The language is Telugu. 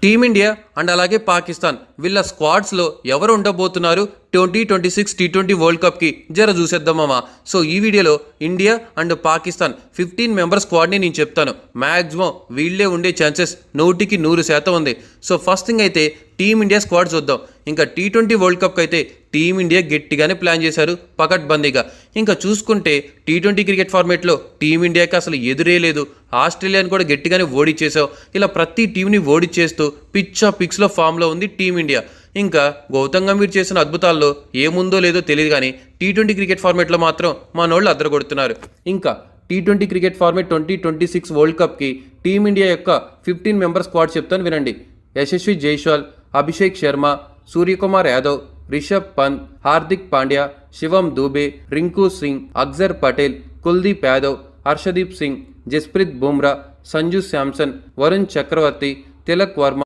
టీమిండియా అండ్ అలాగే పాకిస్తాన్ వీళ్ళ స్క్వాడ్స్లో ఎవరు ఉండబోతున్నారు 2026 టీ20 వరల్డ్ కప్కి జర చూసేద్దామమ్మా. సో ఈ వీడియోలో ఇండియా అండ్ పాకిస్తాన్ 15 మెంబర్ స్క్వాడ్ని నేను చెప్తాను. మ్యాక్సిమం వీళ్ళే ఉండే ఛాన్సెస్ 100% ఉంది. సో ఫస్ట్ థింగ్ అయితే టీమిండియా స్క్వాడ్ చూద్దాం. ఇంకా టీ20 వరల్డ్ కప్కి అయితే టీమిండియా గట్టిగానే ప్లాన్ చేశారు పకడ్బందీగా. ఇంకా చూసుకుంటే టీ20 క్రికెట్ ఫార్మేట్లో టీమిండియాకి అసలు ఎదురే లేదు. ఆస్ట్రేలియాని కూడా గట్టిగానే ఓడిచ్చేసావు. ఇలా ప్రతి టీంని ఓడిచ్చేస్తూ పిక్స్లో ఫామ్లో ఉంది టీమిండియా. ఇంకా గౌతమ్ గంభీర్ చేసిన అద్భుతాల్లో ఏముందో లేదో తెలియదు కానీ టీ20 క్రికెట్ ఫార్మేట్లో మాత్రం మనోళ్ళు అద్దరగొడుతున్నారు. ఇంకా టీ20 క్రికెట్ ఫార్మేట్ 2026 వరల్డ్ కప్కి టీమిండియా యొక్క 15 మెంబర్ స్క్వాడ్ చెప్తాను వినండి. యశస్వి జైస్వాల్, అభిషేక్ శర్మ, సూర్యకుమార్ యాదవ్, రిషబ్ పంత్, హార్దిక్ పాండ్యా, శివం దూబే, రింకు సింగ్, అక్సర్ పటేల్, కుల్దీప్ యాదవ్, హర్షదీప్ సింగ్, జస్ప్రీత్ బుమ్రా, సంజు శాంసన్, వరుణ్ చక్రవర్తి, తిలక్ వర్మ,